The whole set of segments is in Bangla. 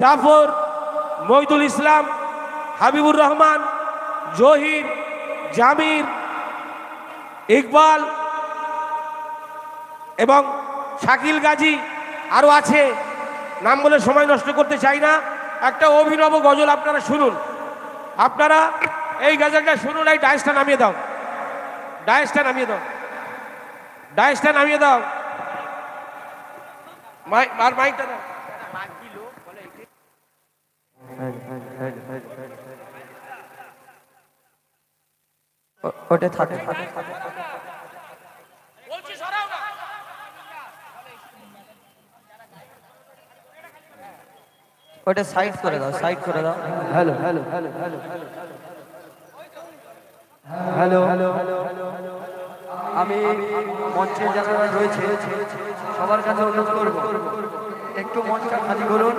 জাফর, মহিদুল ইসলাম, হাবিবুর রহমান, জহির, জামির, ইকবাল এবং শাকিল গাজী আরও আছে, নাম বলে সময় নষ্ট করতে চাই না। একটা অভিনব গজল আপনারা শুনুন, আপনারা এই গজলটা শুনুন। এই ডায়েসটা নামিয়ে দাও, ডায়েসটা নামিয়ে দাও, ডায়েসটা নামিয়ে দাও, মাইকটা দাও। ওটা থাকে ওটা সাইড করে দাও, সাইড করে দাও। Hello hello hello hello hello hello hello আমি মঞ্চে যারা রয়েছে সবার কাছে অনুরোধ করব, একটু মঞ্চটা খালি করুন।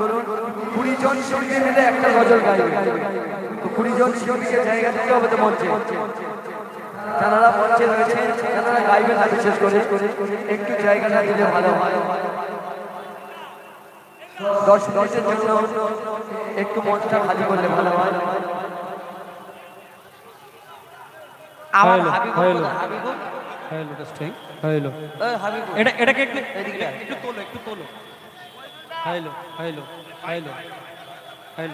20 জন শিল্পী মিলে একটা গজল গাইবে, তো 20 জন শিল্পীকে জায়গা দিতে হবে তো মঞ্চে। যারা মঞ্চে রয়েছে যারা গাইবে না, বিশেষ করে একটু জায়গাটা দিলে ভালো হয়। 10 মিনিটের জন্য একটু মঞ্চটা খালি করলে ভালো হয়। আমার Habibul hello testing hello Habibul এটাকে একটু একটু তোলো, একটু তোলো। হ্যালো হ্যালো হ্যালো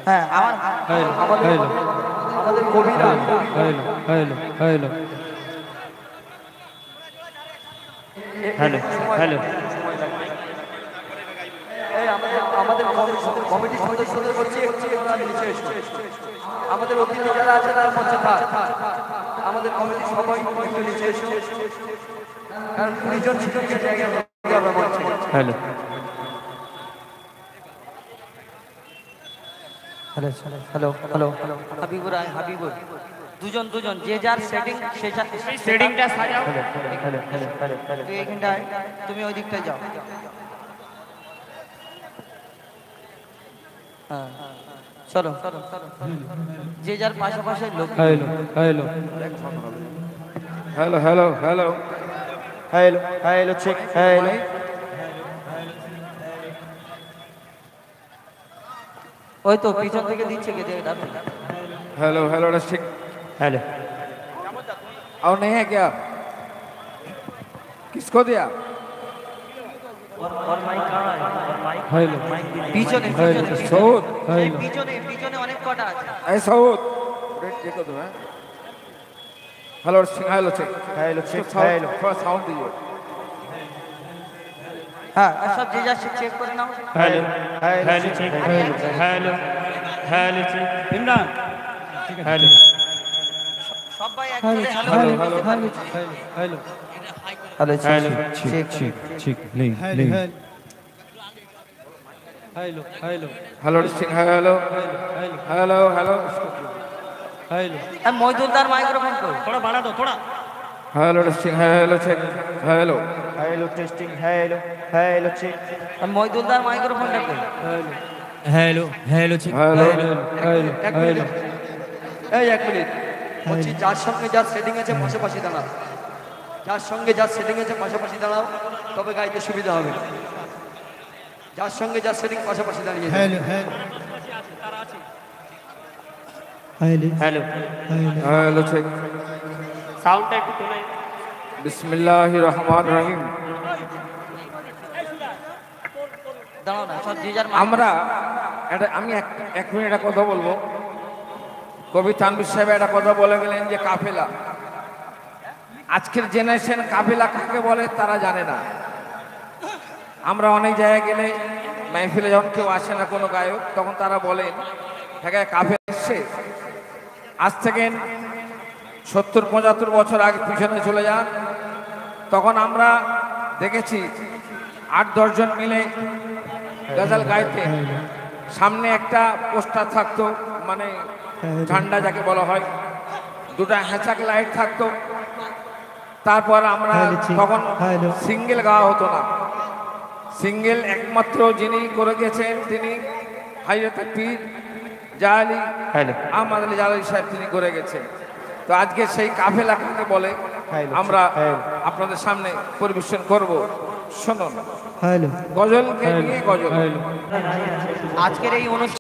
হ্যাঁ আমাদের কবিরা hello hello hello hello hello এই আমাদের কমিটি সদস্যদের বলছি একটু নিচে এসো। আমাদের অতিথি যারা আছে তারা মঞ্চে থাক, আমাদের কমিটি সবাই একটু নিচে এসো, কারণ 20 জন শিক্ষকের জায়গা দিতে হবে মঞ্চে। Hello hello hello hello Habibur Habibur দুজন যে যার সেটিং সেটিংটা সাজাও। হ্যালো হ্যালো হ্যালো তুই এইখানটায়, তুমি ওই দিকটায় যাও। হ্যাঁ চলো যে যার পাশাপাশি লোক। Hello hello hello hello hello hello hello check hello ওই তো পিছন থেকে দিচ্ছে কে দেখ। हेलो हेलो ठीक। हेलो और नहीं है क्या? किसको दिया? और माइक कहाँ है? और माइक हेलो পিছনে सऊद পিছনে অনেক কটা আছে। ऐ सऊद देखो तुम hello hello check hello check hello थोड़ा साउंड दीजिए। हाँ सब जे जा चेक कर नाओ। Hello hello check hello hello check Imran hello সবাই একসাথে hello hello hello hello hello hello check check check नहीं नहीं हेलो हेलो हेलो ठीक हेलो हेलो हेलो हेलो अब मौजूदार माइक्रोफोन को थोड़ा बढ़ा दो थोड़ा। हेलो ठीक hello check hello hello testing hello hello check. अब मौजूदार माइक्रोफोन को hello hello check hello hello hello এই এক মিনিট বলছি, যার সঙ্গে যার সেটিং আছে পাশাপাশি দাঁড়াও, যার সঙ্গে যার সেটিং আছে পাশাপাশি দাঁড়াও, তবে গাইতে সুবিধা হবে। যার সঙ্গে যার সেটিং পাশাপাশি দাঁড়িয়ে hello hello hello hello check साउंडটা একটু তোলে। बिस्मिल्लाहिर रहमानिर रहीम। দাঁড়াও না, সব যে যার আমরা এটা আমি এক মিনিট একটা কথা বলবো। কবি তানভীর সাহেব একটা কথা বলে গেলেন যে কাফেলা, আজকের জেনারেশন কাফেলা কাকে বলে তারা জানে না। আমরা অনেক জায়গায় গেলে মাহফিলে যখন কেউ আসে না কোনো গায়ক, তখন তারা বলেন হ্যাঁ কাফেলা এসছে। আজ থেকে 70-75 বছর আগে পিছনে চলে যান, তখন আমরা দেখেছি 8-10 জন মিলে গজল গাইতে, সামনে একটা পোস্টার থাকতো, মানে ঝান্ডা যাকে বলা হয়, দুটা হ্যাঁচাক লাইট থাকতো। তারপর আমরা তখন সিঙ্গেল গাওয়া হতো না, সিঙ্গেল একমাত্র যিনি করে গেছেন তিনি হাজরত পীর জালালি আহমদ আলী জালালি সাহেব, তিনি করে গেছেন। তো আজকে সেই কাফেলা কাকে বলে আমরা আপনাদের সামনে পরিবেশন করব। শুনুন গজলকে নিয়ে গজল। আজকের এই অনুষ্ঠান